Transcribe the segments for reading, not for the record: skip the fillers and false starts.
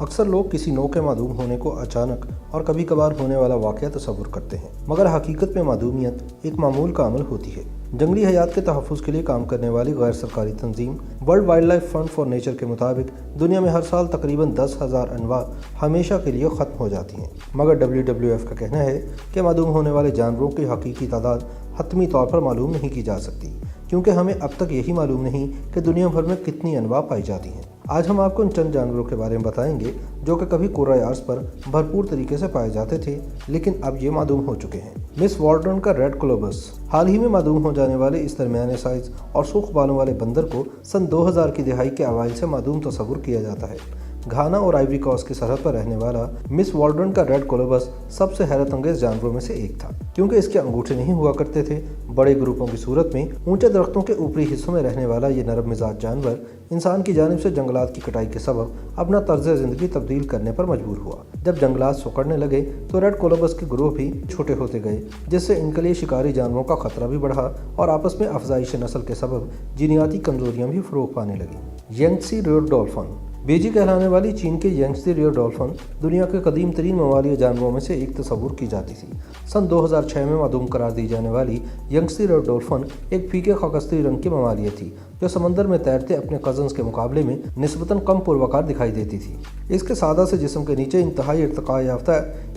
اکثر لوگ کسی نوع کے معدوم ہونے کو اچانک اور کبھی کبھار ہونے والا واقعہ تصور کرتے ہیں، مگر حقیقت میں معدومیت ایک معمول کا عمل ہوتی ہے۔ جنگلی حیات کے تحفظ کے لیے کام کرنے والی غیر سرکاری تنظیم World Wildlife Fund for Nature کے مطابق دنیا میں ہر سال تقریباً 10,000 انواع ہمیشہ کے لیے ختم ہو جاتی ہیں، مگر WWF کا کہنا ہے کہ معدوم ہونے والے جانوروں کی حقیقی تعداد حتمی طور پر معلوم نہیں کی جا سکتی، کیونکہ ہمیں اب تک یہی معلوم نہیں کہ دنیا بھر میں کتنی انواع پائی جاتی ہیں۔ آج ہم آپ کو ان چند جانوروں کے بارے میں بتائیں گے جو کہ کبھی کرۂ ارض پر بھرپور طریقے سے پائے جاتے تھے، لیکن اب یہ معدوم ہو چکے ہیں۔ مس والڈرن کا ریڈ کولوبس۔ حال ہی میں معدوم ہو جانے والے اس درمیانے سائز اور سرخ بالوں والے بندر کو سن 2000 کی دہائی کے اوائل سے معدوم تصور کیا جاتا ہے۔ گھانا اور آئیوری کوسٹ کی سرحد پر رہنے والا مس والڈرن کا ریڈ کولوبس سب سے حیرت انگیز جانوروں میں سے ایک تھا، کیونکہ اس کے انگوٹھے نہیں ہوا کرتے تھے۔ بڑے گروپوں کی صورت میں اونچے درختوں کے اوپری حصوں میں رہنے والا یہ نرم مزاج جانور انسان کی جانب سے جنگلات کی کٹائی کے سبب اپنا طرز زندگی تبدیل کرنے پر مجبور ہوا۔ جب جنگلات سکڑنے لگے تو ریڈ کولوبس کے گروہ بھی چھوٹے ہوتے گئے، جس سے ان کے لیے شکاری جانوروں کا خطرہ بھی بڑھا اور آپس میں افزائش نسل کے سبب جینیاتی کمزوریاں بھی فروغ پانے لگیں۔ ینگسی ریڈ ڈولفن۔ بیجی کہلانے والی چین کے ینگسی ریڈ ڈولفن دنیا کے قدیم ترین ممالیہ جانوروں میں سے ایک تصور کی جاتی تھی۔ سن 2006 میں معدوم قرار دی جانے والی ینگسی ریڈ ڈولفن ایک پھیکے خاکستری رنگ کی ممالیہ تھی جو سمندر میں تیرتے اپنے کزنز کے مقابلے میں نسبتاً کم پروقار دکھائی دیتی تھی۔ اس کے سادہ سے جسم کے نیچے انتہائی ارتقاء یافتہ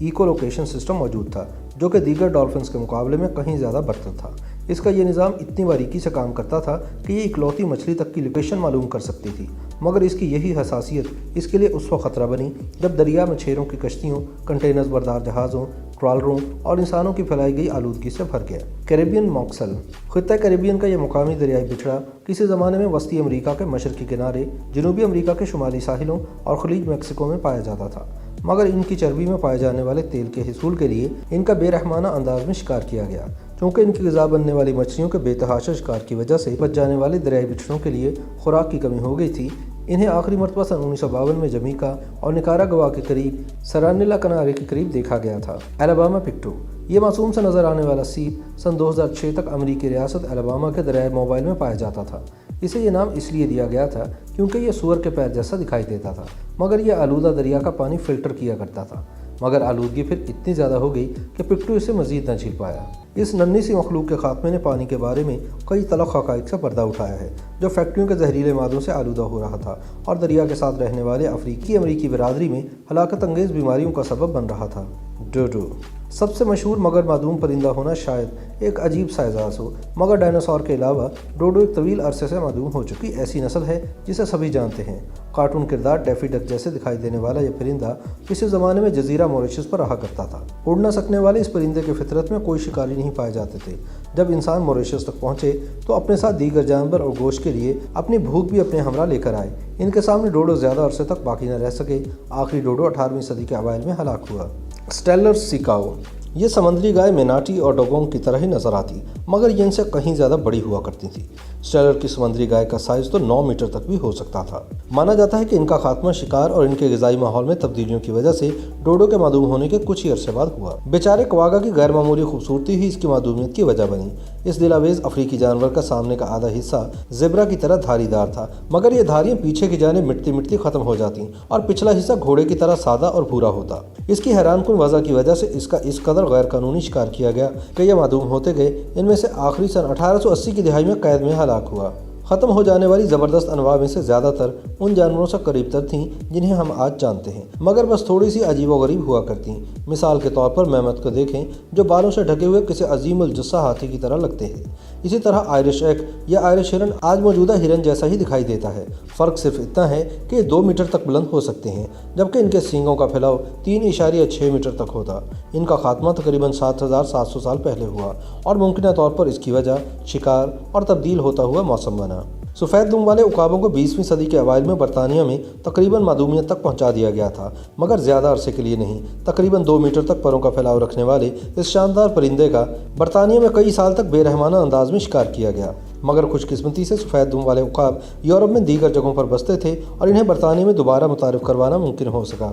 ایکو لوکیشن سسٹم موجود تھا، جو کہ دیگر ڈولفنز کے مقابلے میں کہیں زیادہ برتر تھا۔ اس کا یہ نظام اتنی باریکی سے کام کرتا تھا کہ یہ اکلوتی مچھلی تک کی لوکیشن معلوم کر سکتی تھی، مگر اس کی یہی حساسیت اس کے لیے اس وقت خطرہ بنی جب دریا میں مچھیروں کی کشتیوں، کنٹینرز بردار جہازوں، ٹرالروں اور انسانوں کی پھیلائی گئی آلودگی سے بھر گیا۔ کیریبین موکسل۔ خطہ کیریبین کا یہ مقامی دریائی بچھڑا کسی زمانے میں وسطی امریکہ کے مشرقی کنارے، جنوبی امریکہ کے شمالی ساحلوں اور خلیج میکسیکو میں پایا جاتا تھا، مگر ان کی چربی میں پائے جانے والے تیل کے حصول کے لیے ان کا بے رحمانہ انداز میں شکار کیا گیا۔ چونکہ ان کی غذا بننے والی مچھلیوں کے بے تحاشا شکار کی وجہ سے بچ جانے والے دریائی بچھڑوں کے لیے خوراک کی کمی ہو گئی تھی، انہیں آخری مرتبہ سن 1952 میں جمیکا اور نکاراگوا کے قریب سرانیلا کنارے کے قریب دیکھا گیا تھا۔ الاباما پکٹو۔ یہ معصوم سے نظر آنے والا سیپ سن 2006 تک امریکی ریاست الاباما کے دریائے موبائل میں پایا جاتا تھا۔ اسے یہ نام اس لیے دیا گیا تھا کیونکہ یہ سور کے پیر جیسا دکھائی دیتا تھا، مگر یہ آلودہ دریا کا پانی فلٹر کیا کرتا تھا، مگر آلودگی پھر اتنی زیادہ ہو گئی کہ پکٹو اسے مزید نہ جھیل پایا۔ اس ننھی سی مخلوق کے خاتمے نے پانی کے بارے میں کئی تلخ حقائق سے پردہ اٹھایا ہے، جو فیکٹریوں کے زہریلے مادوں سے آلودہ ہو رہا تھا اور دریا کے ساتھ رہنے والے افریقی امریکی برادری میں ہلاکت انگیز بیماریوں کا سبب بن رہا تھا۔ ڈوڈو۔ سب سے مشہور مگر معدوم پرندہ ہونا شاید ایک عجیب سا اعزاز ہو، مگر ڈائناسور کے علاوہ ڈوڈو ایک طویل عرصے سے معدوم ہو چکی ایسی نسل ہے جسے سبھی جانتے ہیں۔ کارٹون کردار ڈیفی ڈک جیسے دکھائی دینے والا یہ پرندہ کسی زمانے میں جزیرہ موریشس پر رہا کرتا تھا۔ اڑ نہ سکنے والے اس پرندے کے فطرت میں کوئی شکاری نہیں پائے جاتے تھے۔ جب انسان موریشس تک پہنچے تو اپنے ساتھ دیگر جانور اور گوشت کے لیے اپنی بھوک بھی اپنے ہمراہ لے کر آئے۔ ان کے سامنے ڈوڈو زیادہ عرصے تک باقی نہ رہ سکے۔ آخری ڈوڈو 18ویں صدی کے اوائل میں ہلاک ہوا۔ اسٹیلر سیکاؤ۔ یہ سمندری گائے میناٹی اور ڈوگونگ کی طرح ہی نظر آتی، مگر یہ ان سے کہیں زیادہ بڑی ہوا کرتی تھی۔ اسٹیلر کی سمندری گائے کا سائز تو 9 میٹر تک بھی ہو سکتا تھا۔ مانا جاتا ہے کہ ان کا خاتمہ شکار اور ان کے غذائی ماحول میں تبدیلیوں کی وجہ سے ڈوڈو کے معدوم ہونے کے کچھ ہی عرصے بعد ہوا۔ بیچارے کواگا کی غیر معمولی خوبصورتی ہی اس کی معدومیت کی وجہ بنی۔ اس دلاویز افریقی جانور کا سامنے کا آدھا حصہ زیبرا کی طرح دھاری دار تھا، مگر یہ دھاریاں پیچھے کی جانب مٹتی مٹتی ختم ہو جاتی اور پچھلا حصہ گھوڑے کی طرح سادہ اور بھورا ہوتا۔ اس کی حیران کن وجہ کی وجہ سے اس کا اس قدر غیر قانونی شکار کیا گیا کہ یہ معدوم ہوتے گئے۔ ان میں سے آخری سن 1880 کی دہائی میں قید میں ہلاک ہوا۔ ختم ہو جانے والی زبردست انواع میں سے زیادہ تر ان جانوروں سے قریب تر تھیں جنہیں ہم آج جانتے ہیں، مگر بس تھوڑی سی عجیب و غریب ہوا کرتی۔ مثال کے طور پر میمت کو دیکھیں، جو بالوں سے ڈھکے ہوئے کسی عظیم الجثہ ہاتھی کی طرح لگتے ہیں۔ اسی طرح آئرش ایک یا آئرش ہرن آج موجودہ ہرن جیسا ہی دکھائی دیتا ہے۔ فرق صرف اتنا ہے کہ یہ 2 میٹر تک بلند ہو سکتے ہیں، جبکہ ان کے سینگوں کا پھیلاؤ 3.6 میٹر تک ہوتا۔ ان کا خاتمہ تقریباً 7700 سال پہلے ہوا اور ممکنہ طور پر اس کی وجہ شکار اور تبدیل ہوتا ہوا موسم بنا۔ سفید دم والے عقابوں کو 20ویں صدی کے اوائل میں برطانیہ میں تقریباً معدومیت تک پہنچا دیا گیا تھا، مگر زیادہ عرصے کے لیے نہیں۔ تقریباً 2 میٹر تک پروں کا پھیلاؤ رکھنے والے اس شاندار پرندے کا برطانیہ میں کئی سال تک بے رحمانہ انداز میں شکار کیا گیا، مگر خوش قسمتی سے سفید دم والے عقاب یورپ میں دیگر جگہوں پر بستے تھے اور انہیں برطانیہ میں دوبارہ متعارف کروانا ممکن ہو سکا۔